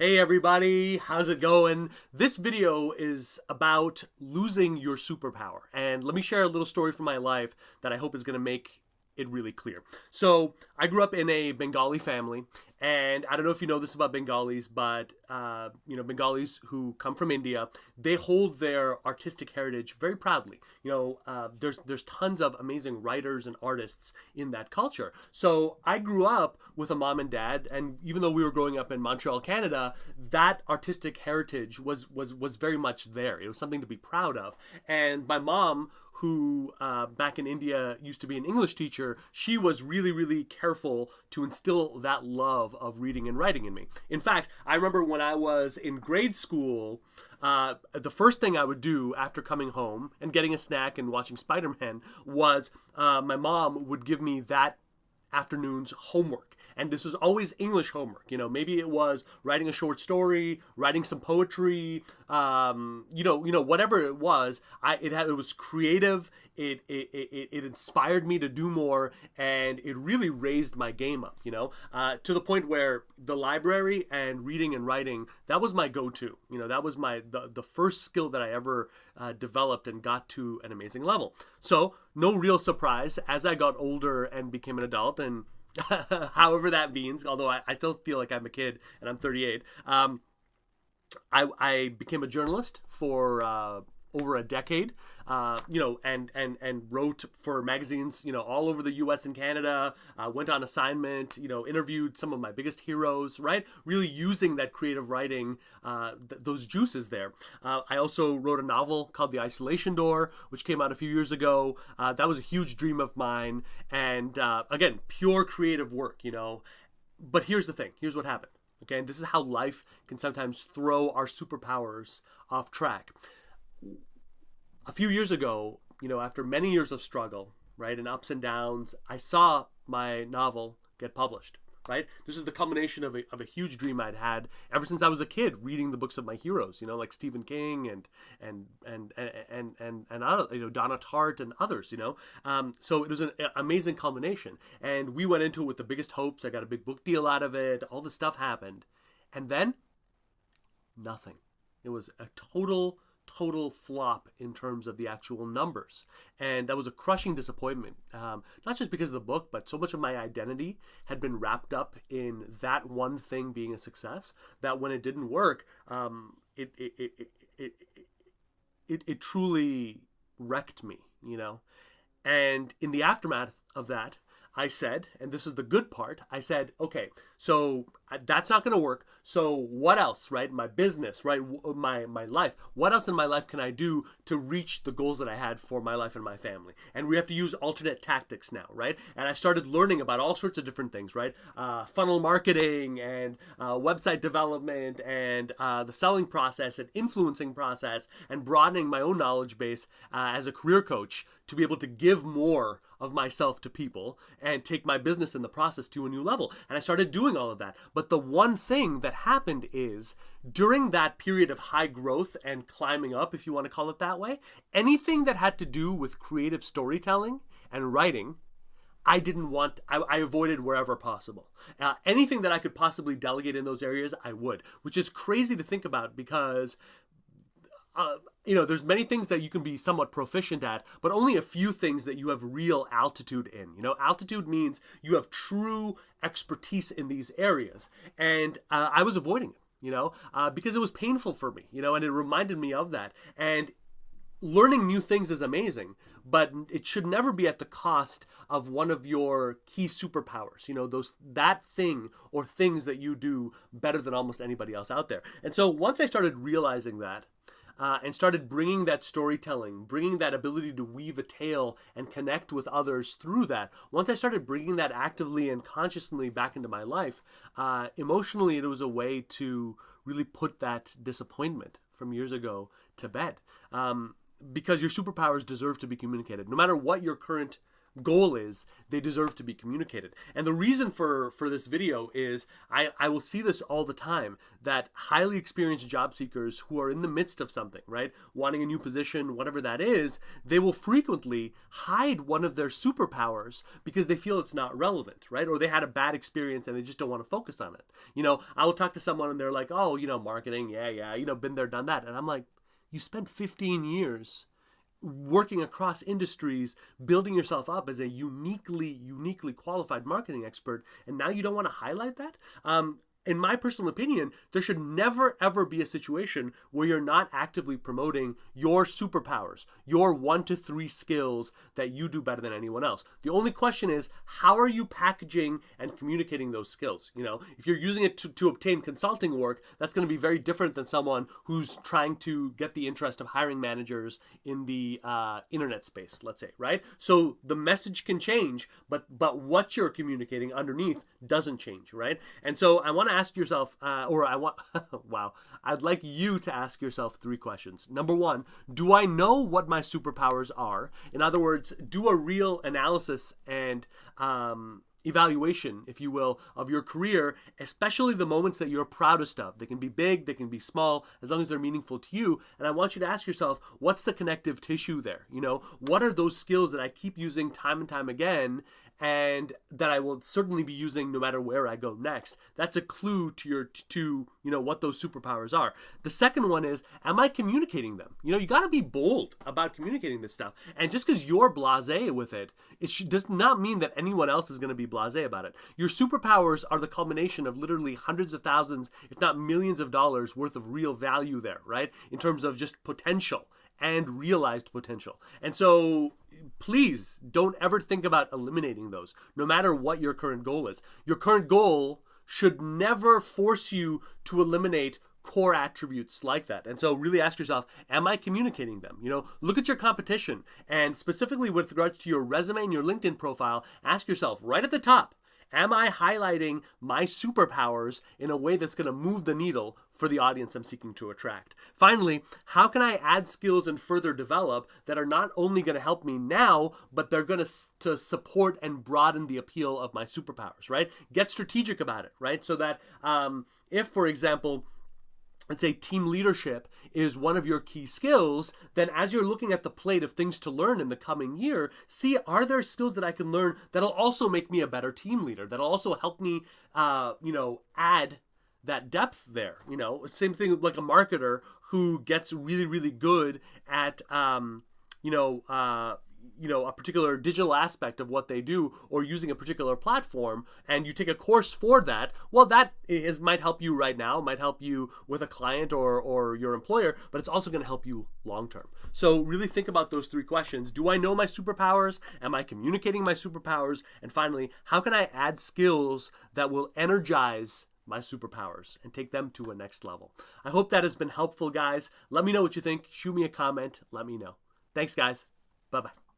Hey everybody, how's it going? This video is about losing your superpower. And let me share a little story from my life that I hope is going to make it really clear. So, I grew up in a Bengali family, and I don't know if you know this about Bengalis, but Bengalis who come from India, they hold their artistic heritage very proudly. There's tons of amazing writers and artists in that culture. So I grew up with a mom and dad, and even though we were growing up in Montreal, Canada, that artistic heritage was very much there. It was something to be proud of. And my mom, who back in India used to be an English teacher, she was really, really careful to instill that love of reading and writing in me. In fact, I remember when I was in grade school, the first thing I would do after coming home and getting a snack and watching Spider-Man was my mom would give me that afternoon's homework. And this was always English homework. Maybe it was writing a short story, writing some poetry, whatever it was. It was creative. It inspired me to do more, and it really raised my game up. To the point where the library and reading and writing, that was my go-to. That was the first skill that I ever developed and got to an amazing level. So no real surprise as I got older and became an adult, and however that means, although I still feel like I'm a kid and I'm 38. I became a journalist for over a decade, and wrote for magazines, all over the U.S. and Canada. Went on assignment, interviewed some of my biggest heroes, right? Really using that creative writing, those juices there. I also wrote a novel called The Isolation Door, which came out a few years ago. That was a huge dream of mine, and again, pure creative work, But here's the thing. Here's what happened. Okay, and this is how life can sometimes throw our superpowers off track. A few years ago, after many years of struggle, right, and ups and downs, I saw my novel get published, right? This is the culmination of a huge dream I'd had ever since I was a kid, reading the books of my heroes, like Stephen King and other, Donna Tartt and others, So it was an amazing culmination, and we went into it with the biggest hopes. I got a big book deal out of it. All this stuff happened, and then nothing. It was a total flop in terms of the actual numbers, and that was a crushing disappointment, not just because of the book, but so much of my identity had been wrapped up in that one thing being a success, that when it didn't work, it truly wrecked me, and in the aftermath of that, I said, and this is the good part, I said, okay, so that's not going to work. So what else, right? My business, right? My life. What else in my life can I do to reach the goals that I had for my life and my family? And we have to use alternate tactics now, right? And I started learning about all sorts of different things, right? Funnel marketing and website development and the selling process and influencing process, and broadening my own knowledge base as a career coach to be able to give more of myself to people and take my business in the process to a new level. And I started doing all of that. But the one thing that happened is, during that period of high growth and climbing up, if you want to call it that way, anything that had to do with creative storytelling and writing, I avoided wherever possible. Anything that I could possibly delegate in those areas, I would, which is crazy to think about because there's many things that you can be somewhat proficient at, but only a few things that you have real altitude in. Altitude means you have true expertise in these areas. And I was avoiding it, because it was painful for me, and it reminded me of that. And learning new things is amazing, but it should never be at the cost of one of your key superpowers, that thing or things that you do better than almost anybody else out there. And so once I started realizing that, and started bringing that storytelling, bringing that ability to weave a tale and connect with others through that. Once I started bringing that actively and consciously back into my life, emotionally, it was a way to really put that disappointment from years ago to bed. Because your superpowers deserve to be communicated. No matter what your current goal is, they deserve to be communicated. And the reason for this video is I will see this all the time, that highly experienced job seekers who are in the midst of something, right, wanting a new position, whatever that is, they will frequently hide one of their superpowers because they feel it's not relevant, right? Or they had a bad experience and they just don't want to focus on it. I will talk to someone and they're like, oh, marketing, yeah, been there, done that. And I'm like, you spent 15 years working across industries, building yourself up as a uniquely qualified marketing expert, and now you don't want to highlight that? In my personal opinion, there should never, ever be a situation where you're not actively promoting your superpowers, your 1 to 3 skills that you do better than anyone else. The only question is, how are you packaging and communicating those skills? If you're using it to obtain consulting work, that's going to be very different than someone who's trying to get the interest of hiring managers in the internet space, let's say, right? So the message can change, but what you're communicating underneath doesn't change, right? And so I want to ask yourself, wow, I'd like you to ask yourself 3 questions. Number 1, do I know what my superpowers are? In other words, do a real analysis and evaluation, if you will, of your career, especially the moments that you're proudest of. They can be big, they can be small, as long as they're meaningful to you. And I want you to ask yourself, what's the connective tissue there? What are those skills that I keep using time and time again, and that I will certainly be using no matter where I go next? That's a clue to what those superpowers are. The second one is, am I communicating them? You got to be bold about communicating this stuff. And just because you're blasé with it, does not mean that anyone else is going to be blasé about it. Your superpowers are the culmination of literally hundreds of thousands, if not millions of dollars worth of real value there, right? In terms of just potential and realized potential. And so please don't ever think about eliminating those, no matter what your current goal is. Your current goal should never force you to eliminate core attributes like that. And so really ask yourself, am I communicating them? Look at your competition, and specifically with regards to your resume and your LinkedIn profile, ask yourself right at the top, am I highlighting my superpowers in a way that's going to move the needle for the audience I'm seeking to attract? Finally, how can I add skills and further develop that are not only going to help me now, but they're going to support and broaden the appeal of my superpowers, right? Get strategic about it, right? So that if, for example, let's say team leadership is one of your key skills, then as you're looking at the plate of things to learn in the coming year, see, are there skills that I can learn that'll also make me a better team leader, that'll also help me, add that depth there? Same thing like a marketer who gets really good at, a particular digital aspect of what they do, or using a particular platform, and you take a course for that, well, that might help you right now, might help you with a client or your employer, but it's also going to help you long term. So really think about those 3 questions. Do I know my superpowers? Am I communicating my superpowers? And finally, how can I add skills that will energize my superpowers and take them to a next level? I hope that has been helpful, guys. Let me know what you think. Shoot me a comment. Let me know. Thanks, guys. Bye-bye.